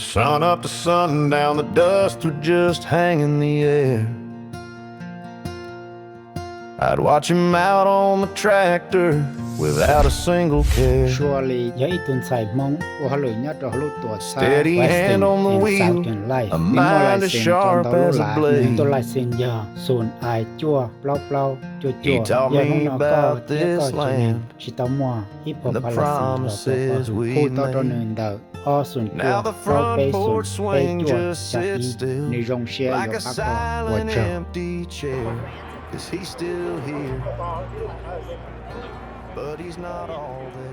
sun up to sundown, the dust would just hang in the air. I'd watch him out on the tractor without a single care. Surely, ya itun sai mong o haloi nya to halu to sa Steady hand on the wheel, a mind as sharp as a blade. To lai sen ya sun ai chua plau plau chua He chua taught ya me no ko about ya this ko land chi ta mo hi po and the pa la promises sen we ko to to made. nen da o sun Now the front pe sun porch swing pe chua just cha sits i still ni rong share like yo a pa ko silent wa cha empty chair. Is he still here? But he's not all there.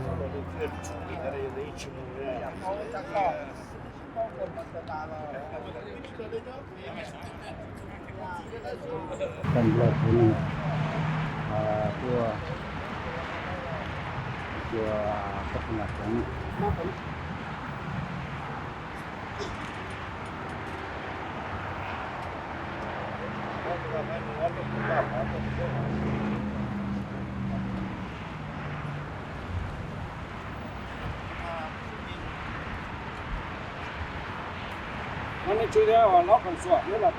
kan lo pun tua kepengaruhan nó chui ra nó còn sủa nữa là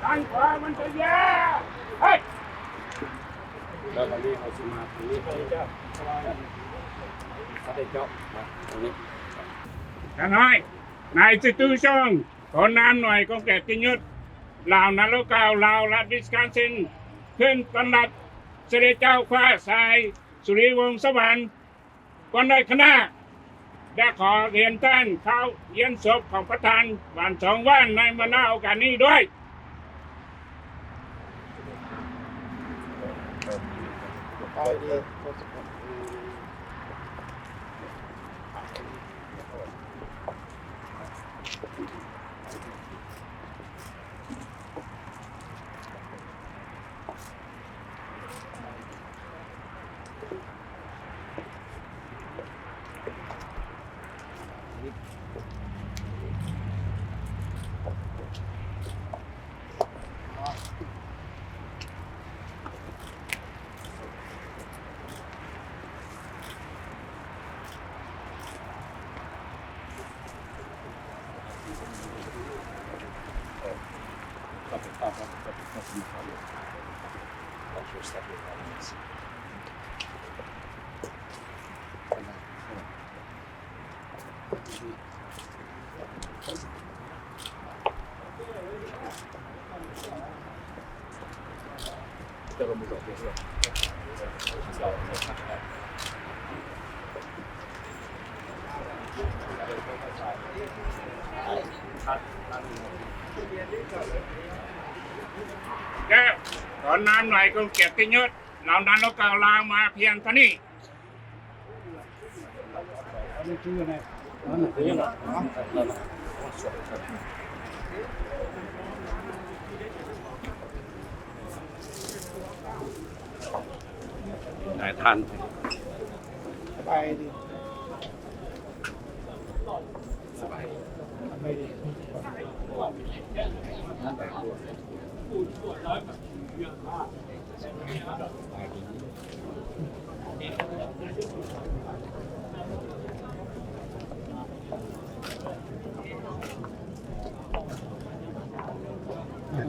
Anh khóa mình tới nhà. Hey. Đó là đi họ xin mà đi cho. Đây cho. Thằng ơi, này từ tư xong, con nam này con kẹt kinh nhất. Lào nà lô cao, Lào là Wisconsin.ขึ้นตำหนักเสด็จเจ้าฟ้าสายสุริวงศ์สวรรค์วันในคณะได้ขอเรียนท่านเข้าเยี่ยมศพของประธานวันสองวันในวันโอกาสนี้ด้วยขอน้ำหน่อยก็เกียรติยศเหล่านั้นเรากล่าวลามาเพียงเท่านี้นายท่านสบายดีสบายดี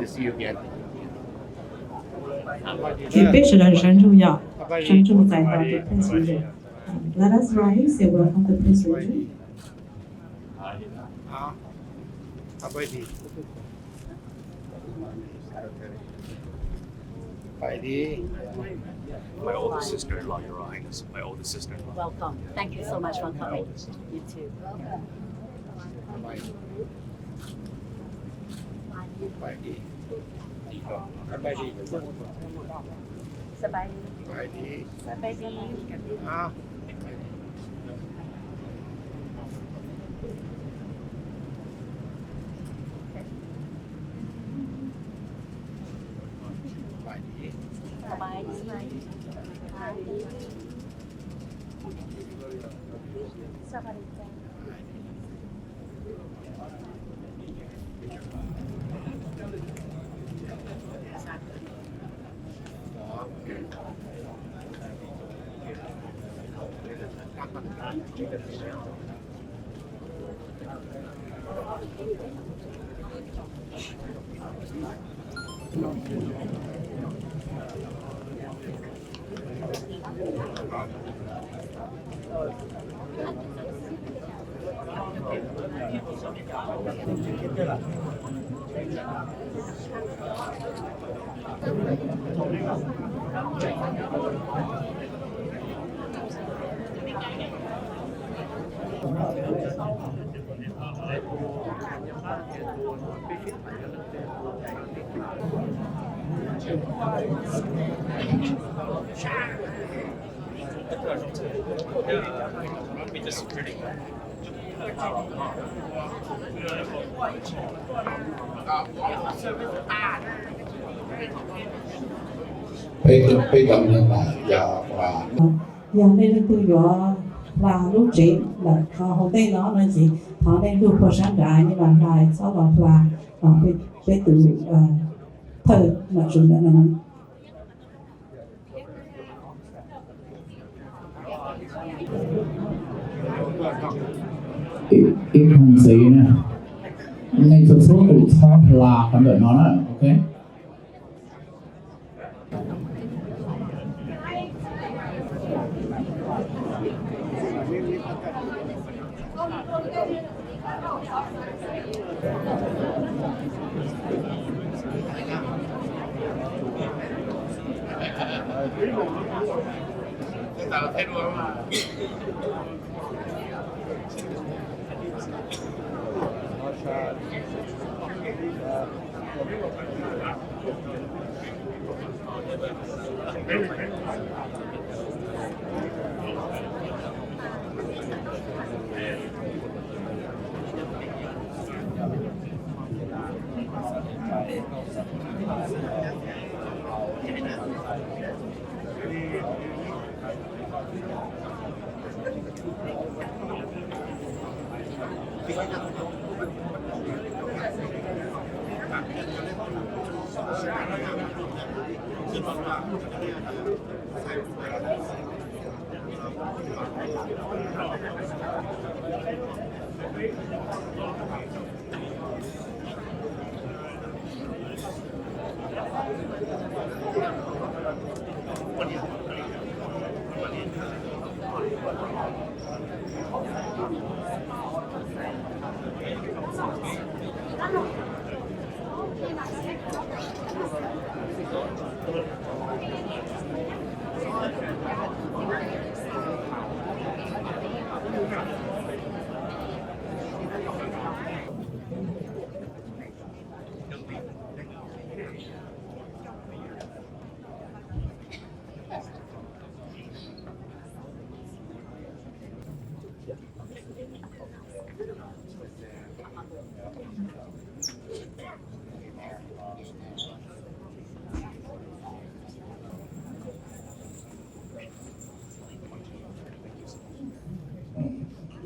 to see you again. 给被试的人重要，人重在到的 Prince Region. Let us rise and welcome the Prince Region. เอาไปดีไปดี My older sister-in-law, Your Highness. My older sister-in-law. Welcome. Thank you so much for coming. You too. ไปไปดีไปดี สบายดี ไปดี สบายดี อ้าวไปดี สบายดีสบายดีจ้ะ 非常的雅。 Giờ đây là tôi có là lúc trẻ là hôm nay nó là gì họ đây lúc có sáng đại nhưng mà lại sau đó là về từ thời mà chúng ta là ít không xí nè ngay thực số tụi thoát là phần đợi nó đó, ok.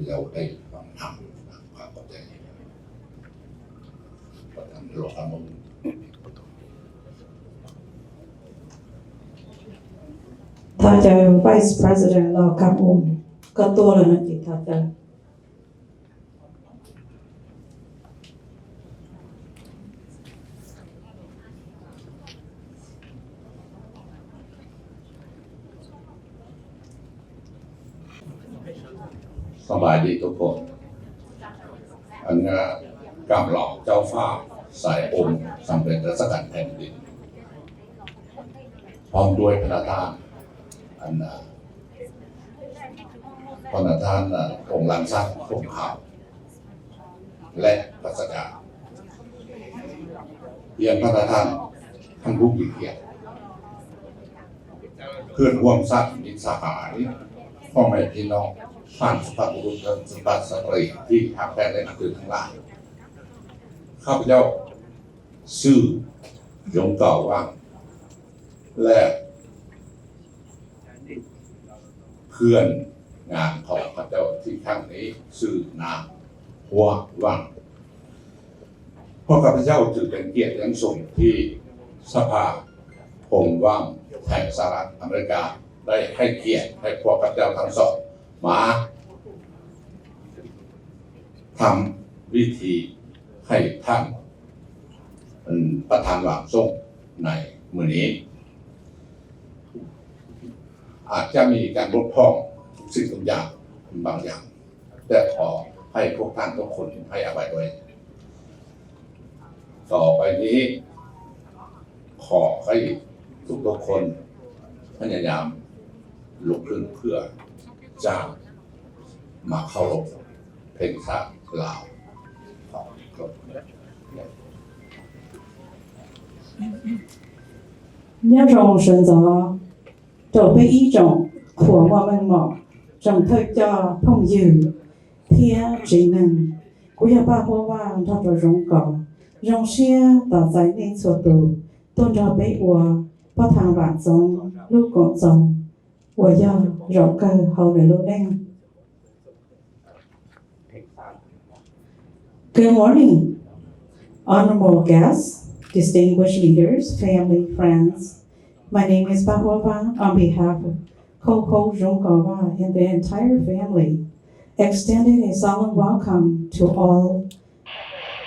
Dầu đây bằng thầm và có thể và thành lộ âm mưu. ถ้าจะ Vice President เราคำอุ้มก็ตัวเลยนะจิตถ้าจะ สบายดีทุกคนอันนี้กำหลอกเจ้าฟ้าสายองค์สำเร็จราชการแผ่นดินพร้อมด้วยคณะทานอันคณะทานองค์ลังซักองค์ข่าวและราชการเพียงคณะทานทั้งผู้มีเกียรติเพื่อนร่วมสร้างมิตรสหายพ่อแม่พี่น้องท่านสุภาพบุรุษและสุภาพสตรีที่ทำแทนได้นักเรียนทั้งหลายข้าพเจ้าชื่อยงเก่าว่างและเพื่อนงานของข้าพเจ้าที่ครั้งนี้ชื่อนางหัวว่างเพราะข้าพเจ้าถือเป็นเกียรติอย่างสูงที่สภาผมว่างแห่งสหรัฐอเมริกาได้ให้เกียรติให้พวกข้าพเจ้าทั้งสองมาทำวิธีให้ท่านประธานหวังส่งในมื้อนี้อาจจะมีการบกพร่องสิ่งทุกอย่างบางอย่างแต่ขอให้พวกท่านทุกคนให้อภัยด้วยต่อไปนี้ขอให้ทุกคนพยายามลุกขึ้นเพื่อจะมาเคารพเพลงชาติลาวขอบคุณ 一种选择就被一种苦我们莫种特叫朋友天只能不要把火旺他的荣高荣先到在内错度顿着被我不谈晚中路过中我要绕个好的路灯 Good morning, honorable guests, distinguished leaders, family, friends. My name is Wachong Vang on behalf of Koko Zhonggawa and the entire family, extending a solemn welcome to all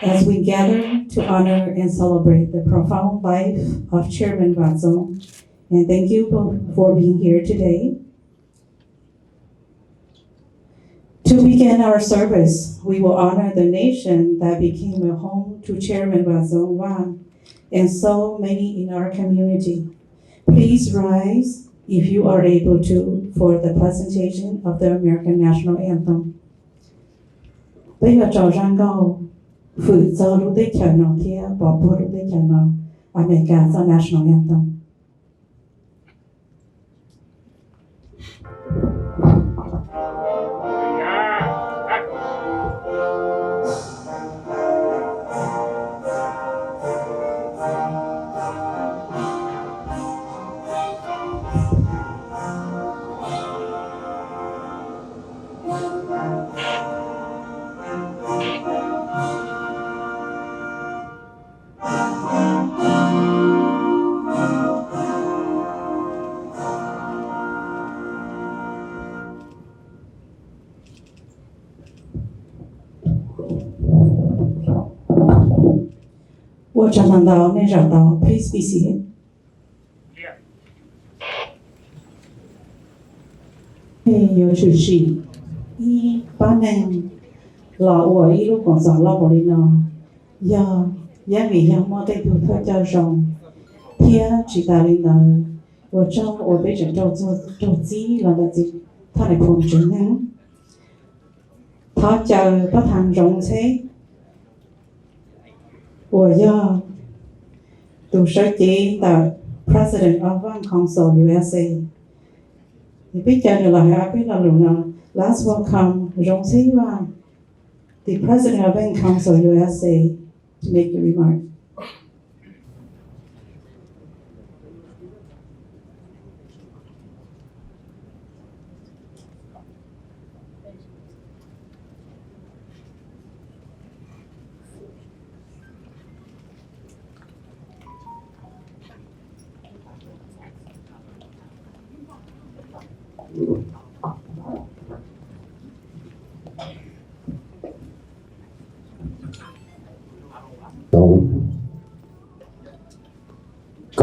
as we gather to honor and celebrate the profound life of Chairman Wachong. And thank you both for being here today. To begin our service, we will honor the nation that became a home to Chairman Wachong Vang and so many in our community. Please rise if you are able to for the presentation of the American National Anthem. Bây giờ trò răng câu phụ cho lúc đấy chờ nó thì bỏ bố lúc đấy chờ nó American National Anthem. Please be seated. Your chủ trì, ban nền lò ủa lúc còn gió lò bỏ lên nó, giờ vì mò tay thủ thơ cho rồng, thia chỉ ta lên nó, ủa trong ủa bây giờ trâu chí là gì, thà này còn chứng năng, thà chờ bắt hàng rồng thế, ủa giờ to Shirley, the President of One Council USA. The picture là happy là luna. Last welcome Rong Savang, the President of One Council USA, to make a remark.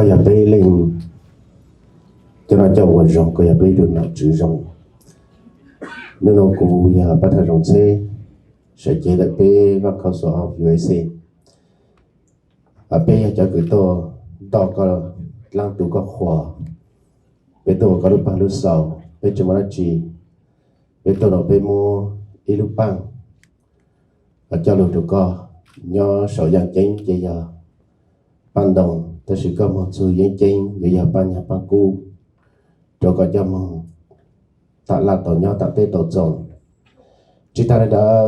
có nhà bê lên cho nó cho quần rộng có nhà bê được nào chữ rộng nên nó cũng giờ bắt đầu rong xe sẽ chế lại bé và khảo số học USA ở bé cho cái to có lang tụ có khóa bé to có lúc bằng lúc sau bé cho mà chỉ bé to nó bé mua ít lúc bằng ở cho lúc tụ có nhớ sổ giang chính bây giờ ban đồng ta sẽ có một số giang chính bây giờ ban nhà ban cu cho có cho mong ta là tổ nhau ta tê tổ chồng chỉ ta đã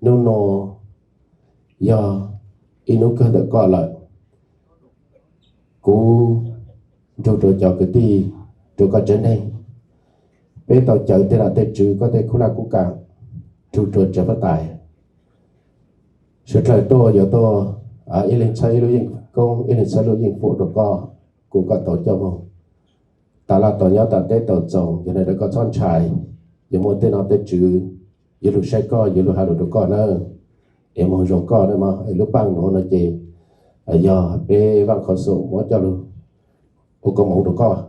nô nô do inu cơ được gọi lại cú rồi cho cái gì rồi có chân này bây tàu chạy tên là tên chữ có thể khu là cú cảng rồi cho phát tài sự trời to giờ to à ý lên xây lối yên công ý lên xây lối yên phụ được co cú có tổ cho mong ta là tổ nhau ta tê tổ chồng giờ này đã có son trai giờ một tên nào tên chữ giờ lúc sai co giờ lúc hai lúc co nữa em muốn dùng co nữa mà lúc bằng nó chỉ giờ bé văn khẩu số muốn cho luôn ô có mong được co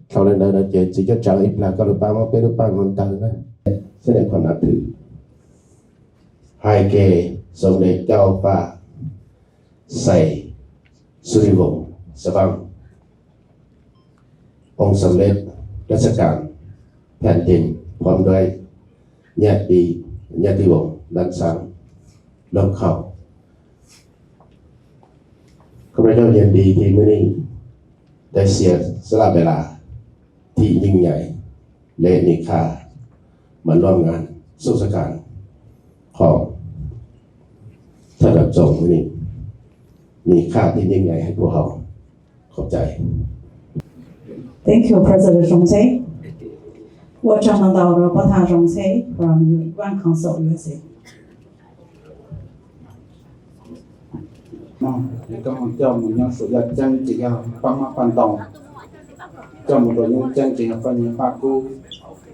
sau lên đây nó chỉ cho chẳng ít là có lúc bằng mà bé lúc bằng còn tờ nữa sẽ để còn nạp thử hai kề dùng để cao và xây Soulivong Savang ôngสำเร็จราชการแผ่นดินพร้อมด้วยญาติวงศ์ด้านซ้ายลงเขาข้าพเจ้ายินดีที่มื้อนี้ได้เสียสละเวลาที่ยิ่งใหญ่และมีค่ามาร่วมงานสุขการของท่านรับจงมื้อนี้มีค่าที่ยิ่งใหญ่ให้พวกเราขอบใจThank you, President Zhong Cai. Wachong Vang Pathan Zhong Cai from One Council USA. Có một cho một nhóm số là chân chỉ là quan tổng cho một đội nhóm chân chỉ là phần những ba cô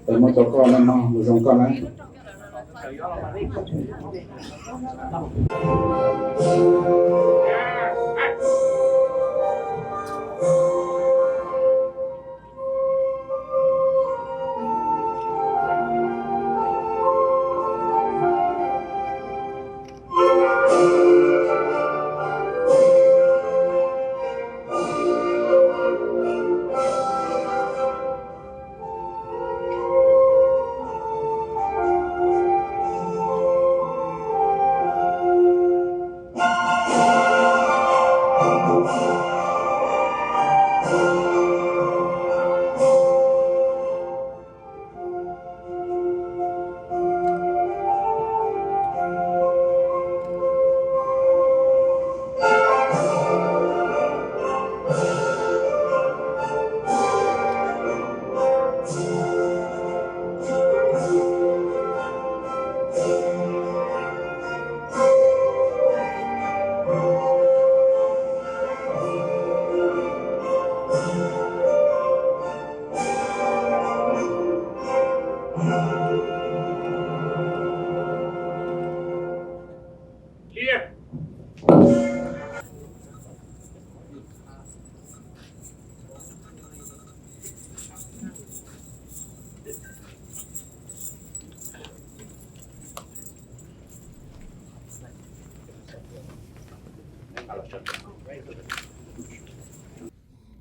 để một tổ con là một dòng con ấy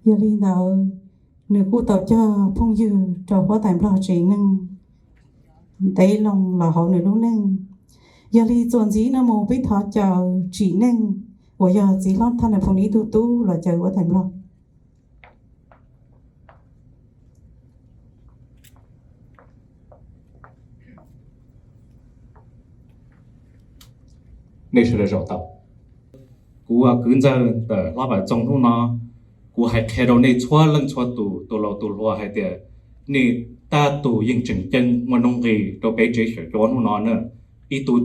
Giờ đi nào nửa khu tàu cho phong dư trò phó tại lo chỉ nâng tay lòng là họ nửa lúc nâng giờ đi chuẩn gì nó mù biết thọ chờ chỉ nâng của giờ chỉ lót thân là phong đi tu là chờ của thành lo này là rộng tàu cú cứ giờ tờ lo bài trong thu nó cú hay khéo đầu này xóa lưng xóa tù lo hay để này ta tù yên chừng chân mà nông gì đâu bé chế sửa cho nó nữa ít tù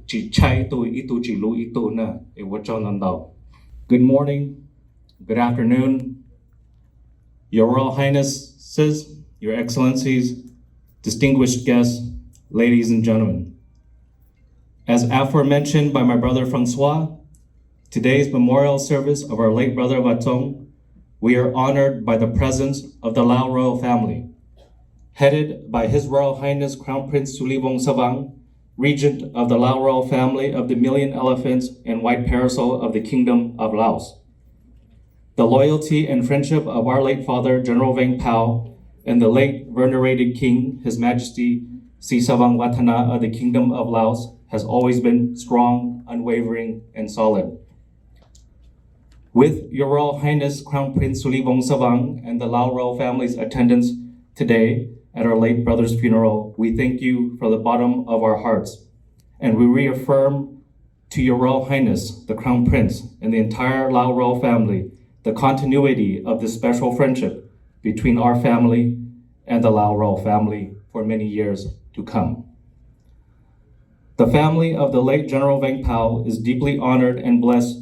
chỉ chạy tù ít tù chỉ lú ít tù nữa để vợ cho nó đầu. Good morning, good afternoon, Your Royal Highnesses, Your Excellencies, distinguished guests, ladies and gentlemen. As aforementioned by my brother Francois, today's memorial service of our late brother Wachong, we are honored by the presence of the Lao royal family, headed by His Royal Highness Crown Prince Soulivong Savang, Regent of the Lao royal family of the Million Elephants and White Parasol of the Kingdom of Laos. The loyalty and friendship of our late father, General Vang Pao, and the late venerated King, His Majesty Si Savang Watana of the Kingdom of Laos, has always been strong, unwavering, and solid. With Your Royal Highness Crown Prince Soulivong Savang and the Lao royal family's attendance today at our late brother's funeral, we thank you from the bottom of our hearts, and we reaffirm to Your Royal Highness, the Crown Prince, and the entire Lao royal family the continuity of this special friendship between our family and the Lao royal family for many years to come. The family of the late General Vang Pao is deeply honored and blessed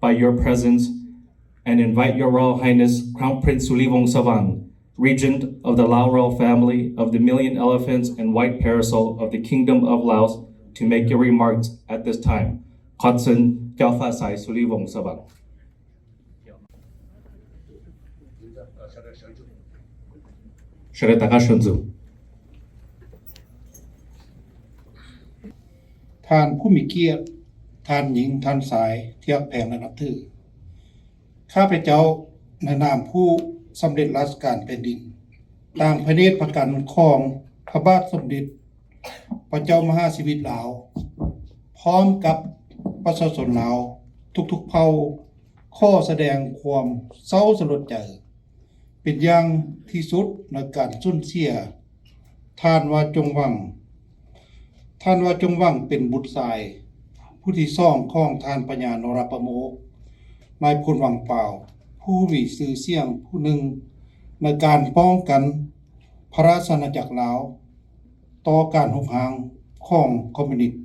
by your presence and invite Your Royal Highness Crown Prince Soulivong Savang, Regent of the Lao royal family of the Million Elephants and White Parasol of the Kingdom of Laos, to make your remarks at this time. Khotsen Gyalfa Sai Soulivong Savang. Shredaka Shunzu. ท่านผู้มีเกียรติท่านหญิงท่านสายที่รักแพงและนับถือข้าพเจ้าในนามผู้สำเร็จราชการแผ่นดินต่างพระเนตรพระกันของพระบาทสมเด็จพระเจ้ามหาชีวิตลาวพร้อมกับประชาชนลาวทุกๆเผ่าข้อแสดงความเศร้าสลดใจเป็นอย่างที่สุดในการสูญเสียท่านวาจงวังเป็นบุตรชายผู้ที่ซ่องของท่านปัญญานรประโมกนายพลวังเปล่าผู้มีชื่อเสียงผู้หนึ่งในการป้องกันพระราชอาณาจักรลาวต่อการหุกหางของคอมมิวนิสต์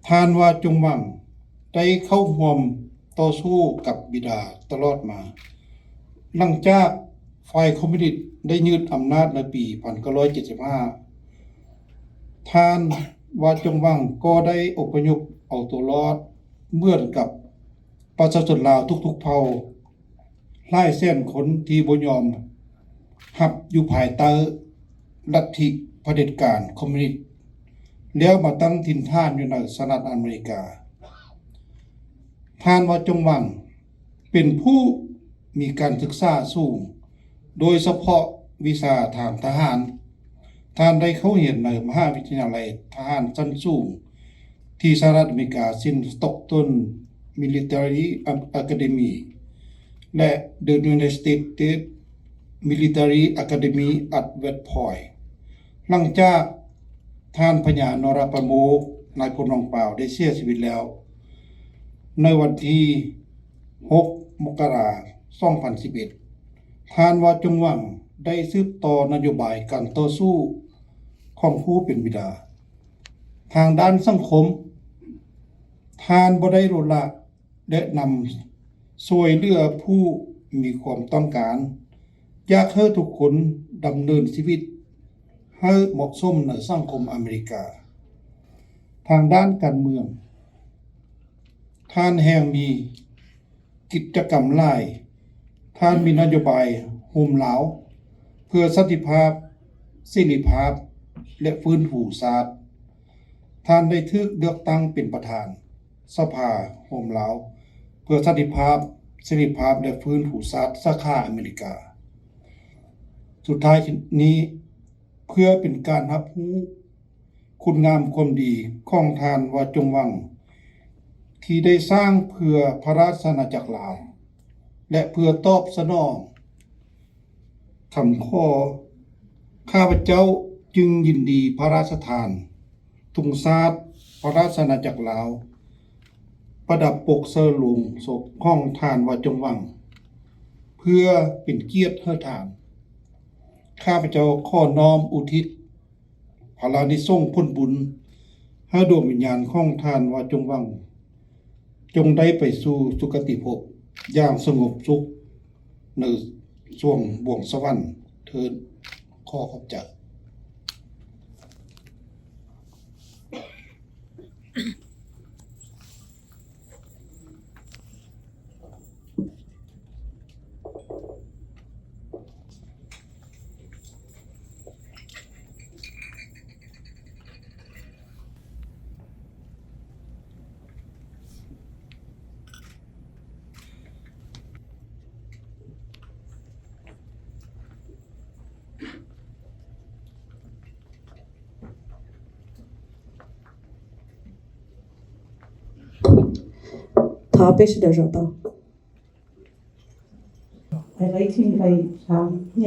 ท่านว่าจงวังได้เข้าร่วมต่อสู้กับบิดาตลอดมาหลังจากฝ่ายคอมมิวนิสต์ได้ยึดอำนาจในปี1975ท่านว่าจงวังก็ได้อพยพเอาตัวรอดเหมือนกับประชาชนลาวทุกๆเผ่าหลายแสนคนที่บ่ยอมรับอยู่ภายใต้ลัทธิเผด็จการคอมมิวนิสต์แล้วมาตั้งถิ่นฐานอยู่ในสหรัฐอเมริกาท่านว่าจงวังเป็นผู้มีการศึกษาสูงโดยเฉพาะวิชาทางทหารท่านได้เข้าเรียนในมหาวิทยาลัยทหารชั้นสูงที่สหรัฐอเมริกาซินสต็อกตัน Military Academy และ The United States Military Academy at West Point หลังจากท่านพญานรประโมกนายพลวังเปล่าได้เสียชีวิตแล้วในวันที่6 มกราคม 2011ท่านว่าจงวังได้สืบต่อนโยบายการต่อสู้ของผู้เป็นบิดาทางด้านสังคมท่านบ่ได้ลดละและนำช่วยเหลือผู้มีความต้องการอยากให้ทุกคนดำเนินชีวิตให้เหมาะสมในสังคมอเมริกาทางด้านการเมืองท่านแห่งมีกิจกรรมหลายท่านมีนโยบายโฮมลาวเพื่อสันติภาพเสรีภาพและฟื้นฟูชาติท่านได้ถูกเลือกตั้งเป็นประธานสภาโฮมลาวเพื่อสันติภาพเสรีภาพและฟื้นฟูชาติสาขาอเมริกาสุดท้ายนี้เพื่อเป็นการรับรู้คุณงามความดีของท่านว่าจงวังที่ได้สร้างเพื่อพระราชอาณาจักรลาวและเพื่อตอบสนองคำขอข้าพเจ้าจึงยินดีพระราชทานธงชาติพระราชอาณาจักรลาวประดับปกเสอหลวงศพของท่านว่าจงวังเพื่อเป็นเกียรติให้ท่านข้าพเจ้าขอน้อมอุทิศพระรานิสงส์ผลบุญให้ดวงวิญญาณของท่านว่าจงวังจงได้ไปสู่สุคติภพอย่างสงบสุขในช่วงบ่วงสวรรค์เถิดขอขอบใจ thọ bê sẽ được tao I like to invite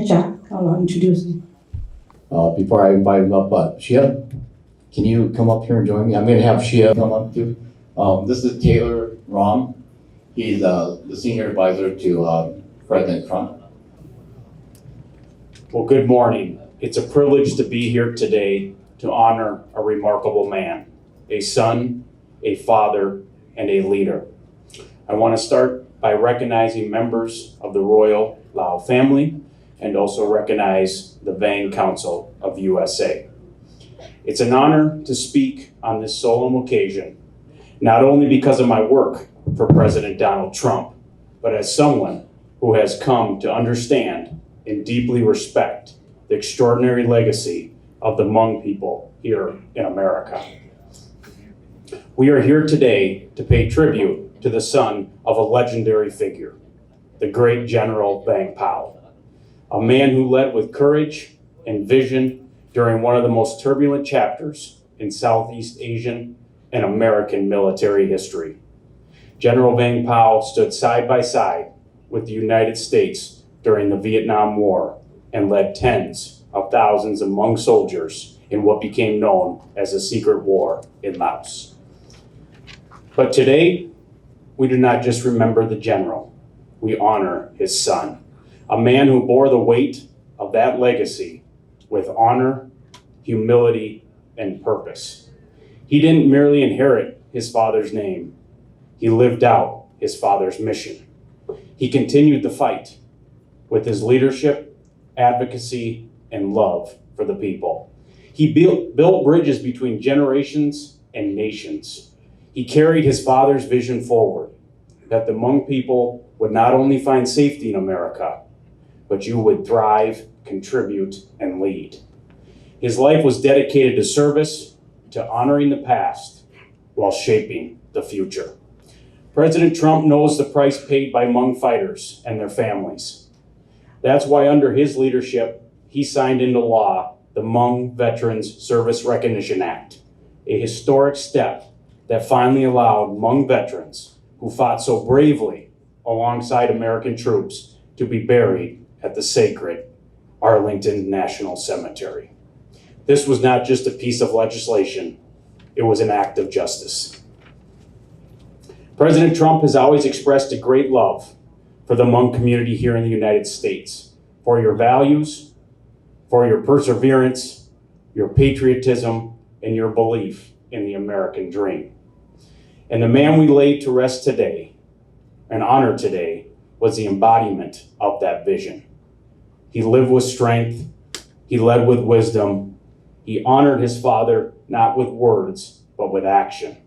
Jack. I'll introduce him. Before I invite him up, Shia, can you come up here and join me? I'm going to have Shia come up too. This is Taylor Rom. He's the senior advisor to President Trump. Well, good morning. It's a privilege to be here today to honor a remarkable man, a son, a father, and a leader. I want to start by recognizing members of the Royal Lao family and also recognize the Vang Council of USA. It's an honor to speak on this solemn occasion, not only because of my work for President Donald Trump, but as someone who has come to understand and deeply respect the extraordinary legacy of the Hmong people here in America. We are here today to pay tribute to the son of a legendary figure, the great General Vang Pao, a man who led with courage and vision during one of the most turbulent chapters in Southeast Asian and American military history. General Vang Pao stood side by side with the United States during the Vietnam War and led tens of thousands of Hmong soldiers in what became known as the Secret War in Laos. But today, we do not just remember the general, we honor his son, a man who bore the weight of that legacy with honor, humility, and purpose. He didn't merely inherit his father's name, he lived out his father's mission. He continued the fight with his leadership, advocacy, and love for the people. He built bridges between generations and nations. He carried his father's vision forward, that the Hmong people would not only find safety in America, but you would thrive, contribute, and lead. His life was dedicated to service, to honoring the past, while shaping the future. President Trump knows the price paid by Hmong fighters and their families. That's why under his leadership, he signed into law the Hmong Veterans Service Recognition Act, a historic step that finally allowed Hmong veterans who fought so bravely alongside American troops to be buried at the sacred Arlington National Cemetery. This was not just a piece of legislation, it was an act of justice. President Trump has always expressed a great love for the Hmong community here in the United States, for your values, for your perseverance, your patriotism, and your belief in the American dream. And the man we laid to rest today and honor today was the embodiment of that vision. He lived with strength, he led with wisdom, he honored his father not with words, but with action.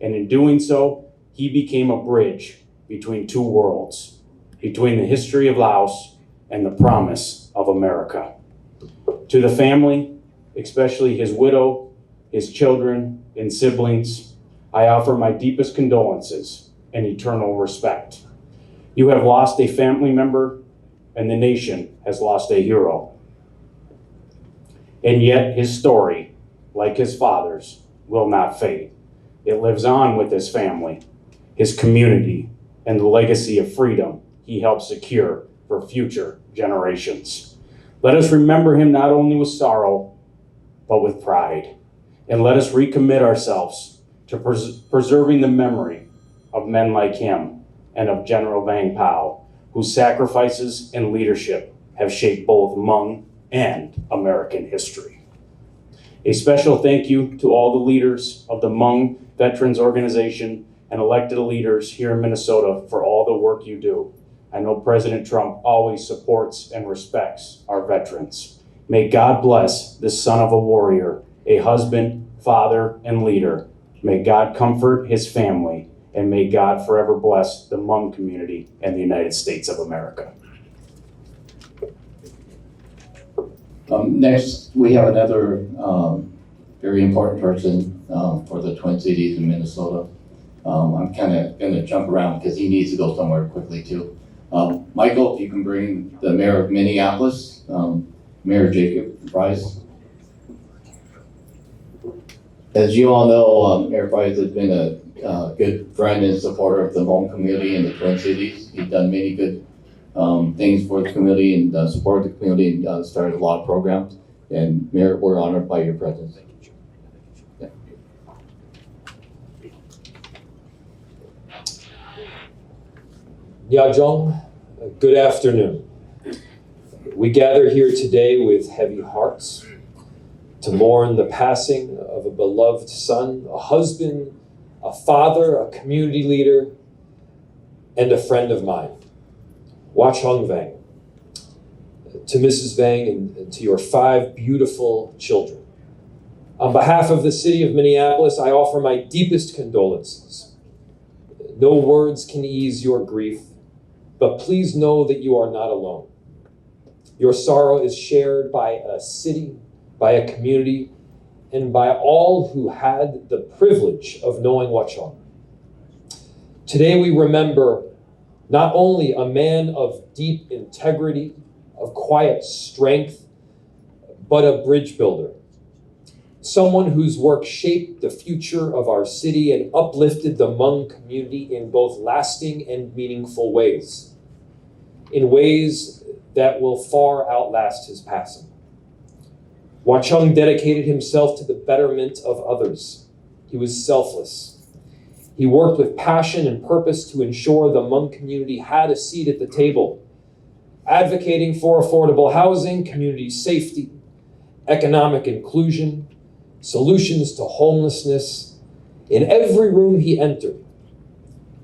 And in doing so, he became a bridge between two worlds, between the history of Laos and the promise of America. To the family, especially his widow, his children, and siblings, I offer my deepest condolences and eternal respect. You have lost a family member, and the nation has lost a hero. And yet his story, like his father's, will not fade. It lives on with his family, his community, and the legacy of freedom he helped secure for future generations. Let us remember him not only with sorrow, but with pride. And let us recommit ourselves to preserving the memory of men like him and of General Vang Pao, whose sacrifices and leadership have shaped both Hmong and American history. A special thank you to all the leaders of the Hmong Veterans Organization and elected leaders here in Minnesota for all the work you do. I know President Trump always supports and respects our veterans. May God bless this son of a warrior, a husband, father, and leader. May God comfort his family, and may God forever bless the Hmong community and the United States of America. Next, we have another very important person for the Twin Cities in Minnesota. I'm kind of going to jump around because he needs to go somewhere quickly too. Michael, if you can bring the mayor of Minneapolis, Mayor Jacob Price. As you all know, Mayor Price has been a good friend and supporter of the Hmong community in the Twin Cities. He's done many good things for the community and supported the community and started a lot of programs. And Mayor, we're honored by your presence. Yeah. Yajong, good afternoon. We gather here today with heavy hearts to mourn the passing of a beloved son, a husband, a father, a community leader, and a friend of mine, Wachong Vang. To Mrs. Vang and to your 5 beautiful children. On behalf of the city of Minneapolis, I offer my deepest condolences. No words can ease your grief, but please know that you are not alone. Your sorrow is shared by a city, by a community, and by all who had the privilege of knowing Wachong. Today we remember not only a man of deep integrity, of quiet strength, but a bridge builder. Someone whose work shaped the future of our city and uplifted the Hmong community in both lasting and meaningful ways, in ways that will far outlast his passing. Wachong dedicated himself to the betterment of others. He was selfless. He worked with passion and purpose to ensure the Hmong community had a seat at the table, advocating for affordable housing, community safety, economic inclusion, solutions to homelessness. In every room he entered,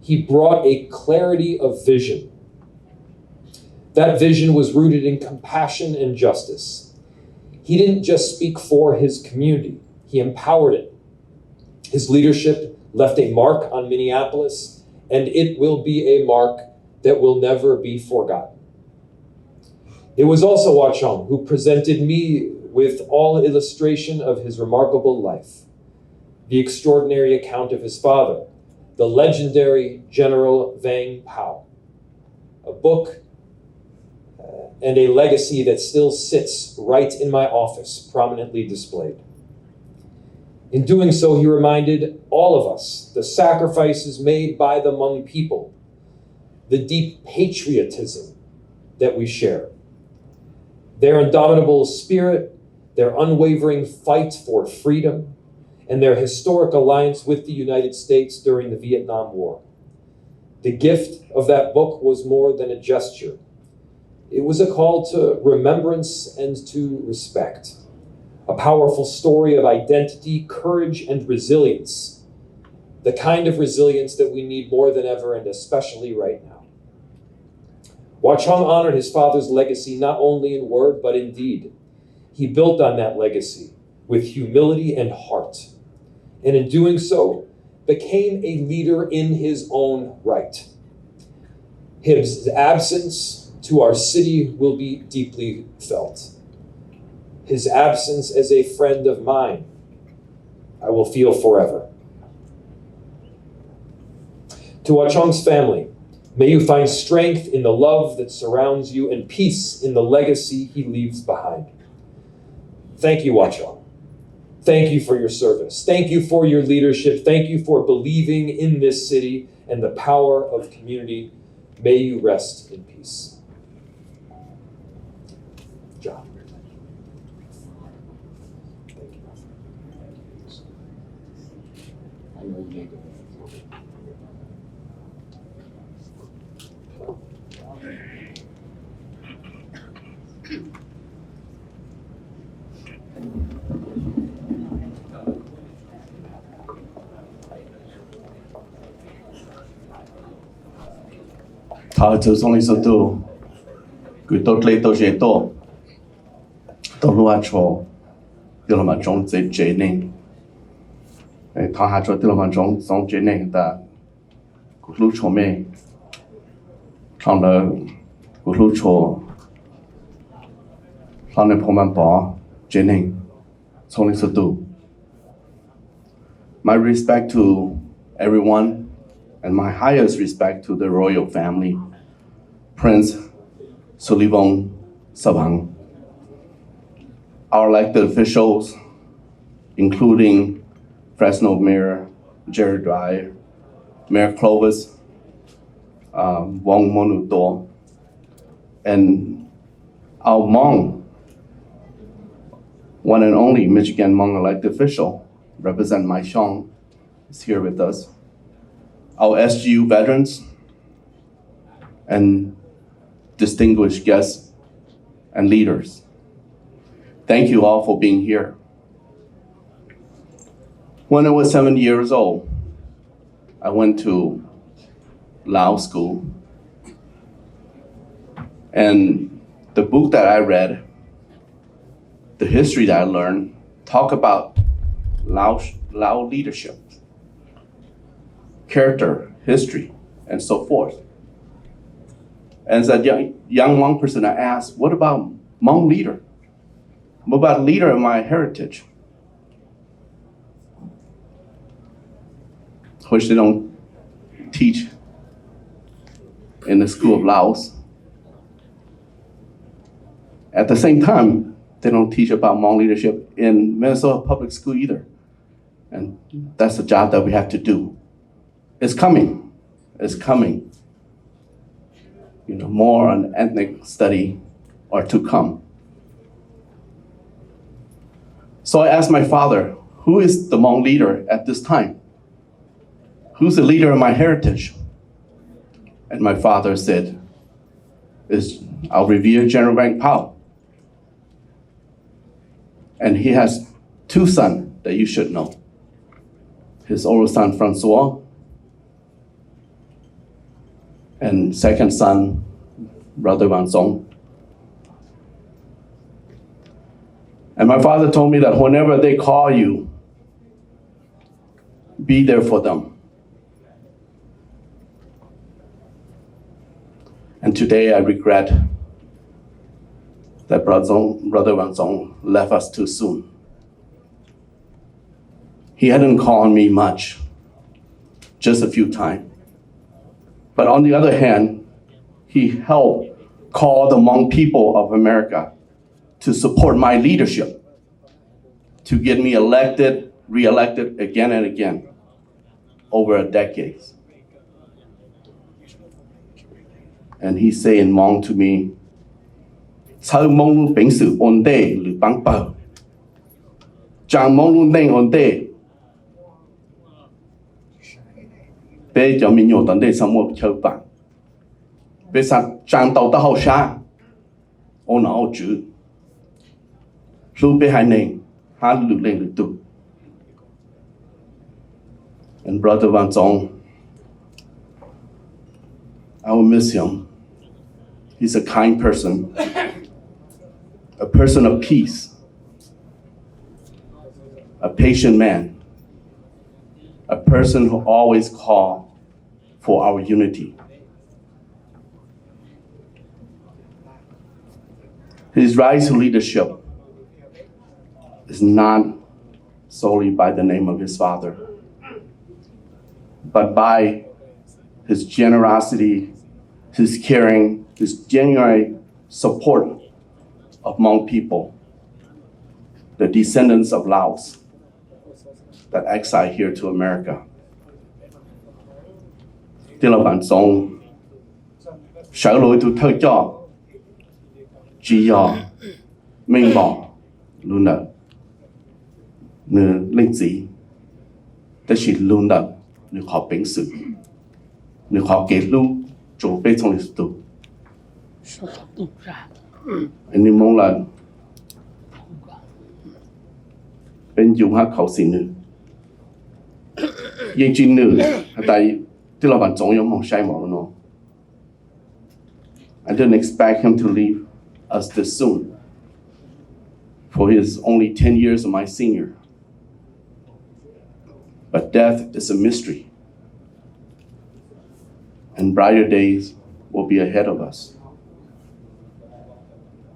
he brought a clarity of vision. That vision was rooted in compassion and justice. He didn't just speak for his community, he empowered it. His leadership left a mark on Minneapolis, and it will be a mark that will never be forgotten. It was also Wachong who presented me with all illustration of his remarkable life, the extraordinary account of his father, the legendary General Vang Pao, a book and a legacy that still sits right in my office, prominently displayed. In doing so, he reminded all of us the sacrifices made by the Hmong people, the deep patriotism that we share, their indomitable spirit, their unwavering fight for freedom, and their historic alliance with the United States during the Vietnam War. The gift of that book was more than a gesture. It was a call to remembrance and to respect, a powerful story of identity, courage, and resilience, the kind of resilience that we need more than ever, and especially right now. Wachong honored his father's legacy not only in word, but in deed. He built on that legacy with humility and heart, and in doing so, became a leader in his own right. His absence to our city will be deeply felt. His absence as a friend of mine, I will feel forever. To Wachong's family, may you find strength in the love that surrounds you and peace in the legacy he leaves behind. Thank you, Wachong. Thank you for your service. Thank you for your leadership. Thank you for believing in this city and the power of community. May you rest in peace. John. Thảo từ song lý sơ tu, cứ tốt lấy tốt chế tốt, tốt loa cho, điều là mà trong chế nên, thảo hạ cho điều là mà trong chế nên ta, cứ lúc cho mẹ, thằng đó cứ lúc cho, thằng này phong man bỏ chế nên, song lý sơ tu. My respect to everyone, and my highest respect to the royal family, Prince Soulivong Savang, our elected officials, including Fresno Mayor Jerry Dwyer, Mayor Clovis, Wong Monuto, and our Hmong, one and only Michigan Hmong elected official, Representative Mai Shong, is here with us. Our SGU veterans and distinguished guests and leaders. Thank you all for being here. When I was 7 years old, I went to Lao school, and the book that I read, the history that I learned, talk about Lao leadership, character, history, and so forth. And as a young Hmong person, I asked, what about Hmong leader? What about leader of my heritage? Which they don't teach in the School of Laos. At the same time, they don't teach about Hmong leadership in Minnesota public school either. And that's a job that we have to do. It's coming. It's coming. More on ethnic study are to come. So I asked my father, who is the Hmong leader at this time? Who's the leader of my heritage? And my father said, is our revered General Vang Pao. And he has two sons that you should know. His older son, Francois, and second son, Brother Van Song. And my father told me that whenever they call you, be there for them. And today I regret that Brother Van Song left us too soon. He hadn't called me much, just a few times. But on the other hand, he helped call the Hmong people of America to support my leadership, to get me elected, re-elected again and again, over a decade. And he said in Hmong to me, "Sao Hmong lu bing sự ổn định lu bang bao, Chang Hmong lu neng ổn định, bé cho mình nhổ tận đây sao mua chơi bảng, bé sao Chang tàu ta hậu sa, ôn ảo chữ, lu bé hai neng, ha lu lên lu tu." And Brother Van Song, I will miss him. He's a kind person, a person of peace, a patient man, a person who always calls for our unity. His rise to leadership is not solely by the name of his father, but by his generosity, his caring, his genuine support of Hmong people, the descendants of Laos that exiled here to America. Tiếng là bản song, sở lối tu thơ cho, chỉ do minh bỏ luôn nợ, nữ linh dị, tất chỉ luôn nợ, nữ khó bình sự, nữ khó kết lưu, chủ bê trong lịch sử. Anh em mong là bên dùng hát khẩu xì nữ, yên chín nữ, tại tức là bạn giống giống mong sai mong nó. I didn't expect him to leave us this soon, for he is only 10 years of my senior. But death is a mystery, and brighter days will be ahead of us.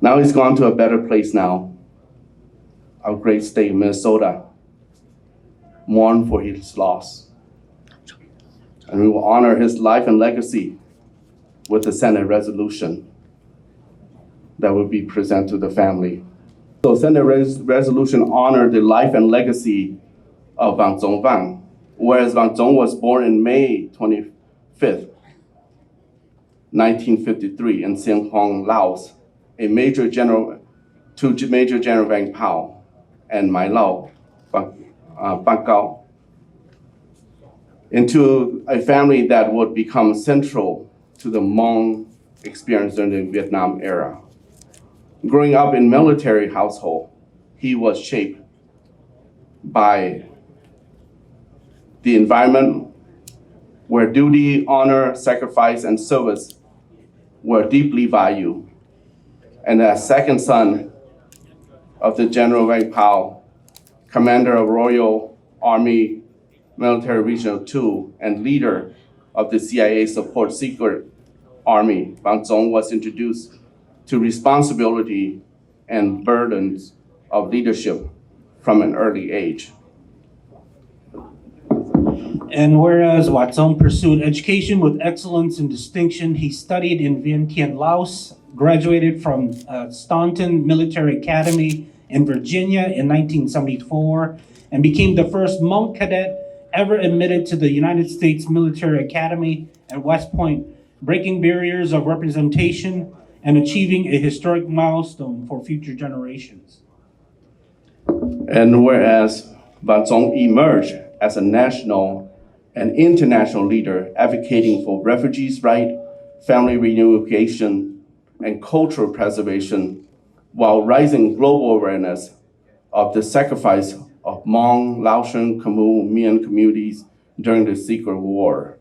Now he's gone to a better place now. Our great state of Minnesota mourn for his loss. And we will honor his life and legacy with a Senate resolution that will be presented to the family. So Senate resolution honor the life and legacy of Wachong Vang, whereas Wang Zong was born in May 25th, 1953 in Siêng Hoang, Laos, to Major General Vang Pao and Mai Lao Bang Gao, into a family that would become central to the Hmong experience during the Vietnam era. Growing up in military household, he was shaped by the environment where duty, honor, sacrifice, and service were deeply valued. And as second son of the General Vang Pao, commander of Royal Army Military Regional 2 and leader of the CIA Support Secret Army, Wang Zong was introduced to responsibility and burdens of leadership from an early age. And whereas Wachong pursued education with excellence and distinction, he studied in Vientiane, Laos, graduated from Staunton Military Academy in Virginia in 1974, and became the first Hmong cadet ever admitted to the United States Military Academy at West Point, breaking barriers of representation and achieving a historic milestone for future generations. And whereas Wang Zong emerged as a national and international leader advocating for refugees' rights, family reunification, and cultural preservation, while raising global awareness of the sacrifice of Hmong, Laotian, Khmer, Mien communities during the Secret War.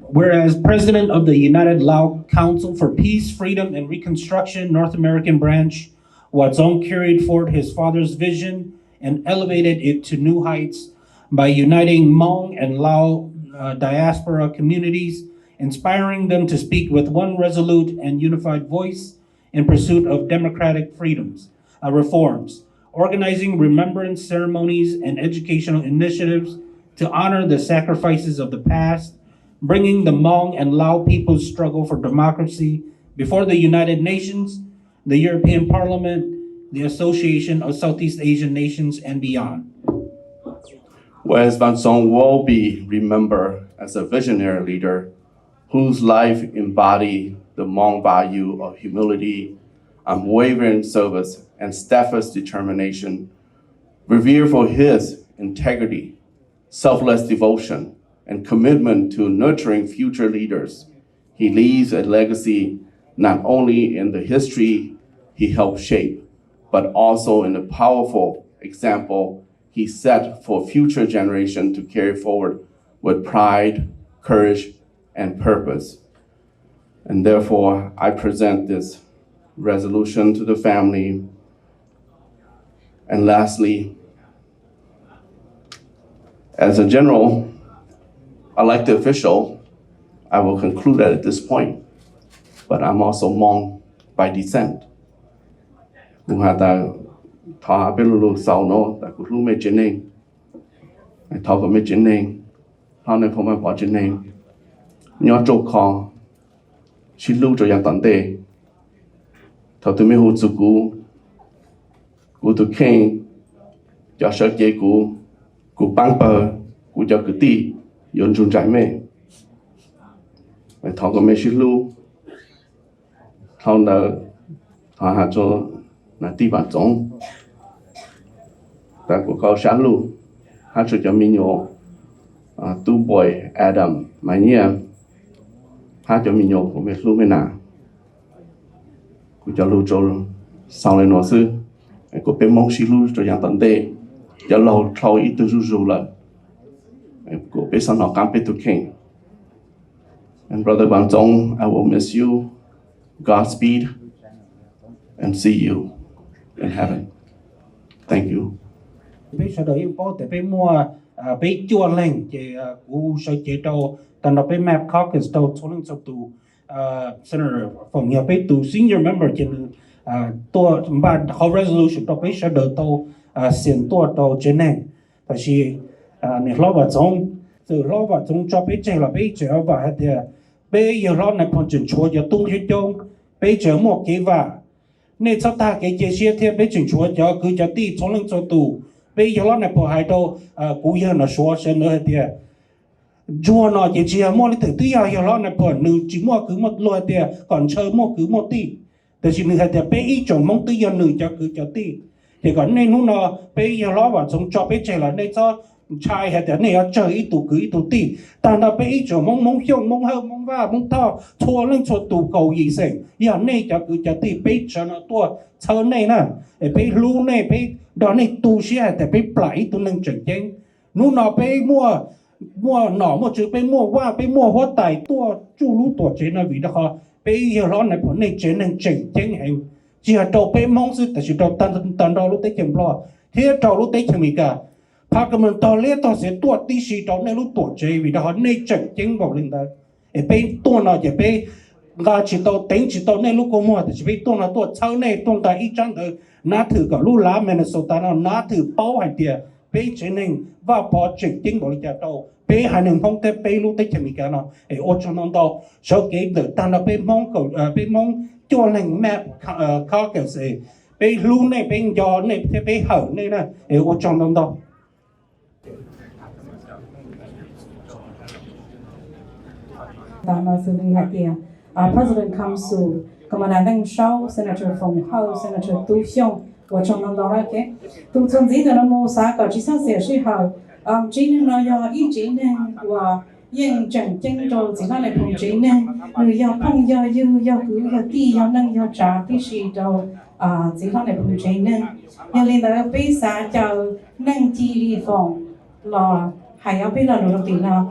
Whereas President of the United Lao Council for Peace, Freedom, and Reconstruction North American Branch, Wachong carried forward his father's vision and elevated it to new heights by uniting Hmong and Lao diaspora communities, inspiring them to speak with one resolute and unified voice in pursuit of democratic reforms, organizing remembrance ceremonies and educational initiatives to honor the sacrifices of the past, bringing the Hmong and Lao people's struggle for democracy before the United Nations, the European Parliament, the Association of Southeast Asian Nations, and beyond. Whereas Wang Zong will be remembered as a visionary leader whose life embodied the Hmong value of humility, unwavering service, and steadfast determination, revered for his integrity, selfless devotion, and commitment to nurturing future leaders. He leaves a legacy not only in the history he helped shape, but also in the powerful example he set for future generations to carry forward with pride, courage, and purpose. And therefore, I present this resolution to the family. And lastly, as a general elected official, I will conclude at this point, but I'm also Hmong by descent. Thọ Belulu sau nó tại cuộc lưu mê trên nền, thọ của mê trên nền, thọ này không phải bỏ trên nền, nhớ trâu kho, chỉ lưu cho yang tận đề, thọ từ mê hồ chú cú từ khen, cho sợ chế cú băng bờ, cú cho cứ ti, yon chung trái mê, thọ của mê chỉ lưu, thọ nợ, thọ hạ cho là ti bản giống. Ta của cao sáng luôn, hát cho mình nhổ, tu boy Adam, mày nhỉ, hát cho mình nhổ của mình luôn bên nào, của cho lưu cho sau này nó sư, của bên mong xí lưu cho dạng tận đề, cho lâu thâu ít từ rù là, của bên sau nó cam bên tu king. And Brother Wang Zong, I will miss you. Godspeed, and see you in heaven. Thank you. Bây giờ đấy có thể bây mua bây chua lành thì u sẽ chế độ tận đó bây map caucus đầu số lượng số tụ senator phòng nhà bây tụ senior member trên tua ba how resolution đó bây giờ đầu tàu xiên tua tàu trên này tại vì này lo vào trong từ lo vào trong cho bây giờ là bây giờ và thì bây giờ lo này còn chuyển chúa giờ tung hết trơn bây giờ một cái và nên sao ta cái chế xe thì bây giờ chúa giờ cứ cho đi số lượng số tụ bây giờ này bỏ hai đâu cú giờ nó xóa sẽ nữa thì chùa nó chỉ mua lấy từ tuy giờ này bỏ nữ chỉ mua cứ một lúa thì còn chơi mua cứ một tíแต่สิ่งหนึ่งที่ไปอีจงมองตีอย่างหนึ่งจะคือจะตีแต่ก่อนในนู้นเนาะไปอย่างล้อว่าจงจอไปเจอแล้วในจะชายแต่เนี่ยเจออีตัวคืออีตัวตีแต่เราไปอีจงมองเหี้ยมองเฮมองว่ามองท่อชัวเรื่องชัวตัวเก่าอีเสียงอย่างนี้จะคือจะตีไปเจอตัวเธอเนี่ยนะไปรู้เนี่ยไปดอนในตัวเสียแต่ไปปล่อยตัวหนึ่งจังจังนู้นเนาะไปมั่วหน่อมั่วจืดไปมั่วว่าไปมั่วหัวไตตัวจู้รู้ตัวเจนวิธีเขาbây giờ nó này bọn này chế nên chỉnh hành chỉ là đầu bây mong sựแต่đầu tan đầu lúc tới chừng lo thế đầu lúc tới chừng gì cảพากันมันตอนเลี้ยตอนเสียตัวตีสีตอนในรู้ตัวเจวิธีเขาในchỉnhบอกเลยนะไปตัวน่ะจะไปงาchỉ đầu tính chỉ đầuในรู้ก็มั่วแต่จะไปตัวน่ะตัวเช่าในตัวแต่อีจังเออน้าถือกับรู้ล้าแมนโซตาน่ะน้าถือเป้าให้เดียไปเจนึงว่าพอchỉnhบอกเลยจะโตไปหาหนึ่งห้องแต่ไปรู้ได้จะมีกันเนาะโอชนนโตชอบเก็บเดือดแต่เราไปมองเขาไปมองจวนหนึ่งแม่ข้าเกิดเสียไปรู้ในไปยอในไปเห่าในนะโอชนนโตตามมาสุริยะเกียPresident comes to Commandant Shaw Senator Phong Ho Senator Tu Xiong 我从那到那个，都从这个那么啥个，至少是时候，只能那要一只能我认真真做自己来碰只能，你要碰要有要鼓要低要能要扎的是到自己来碰只能，要领导比赛就能激励风，了还要比了努力呢。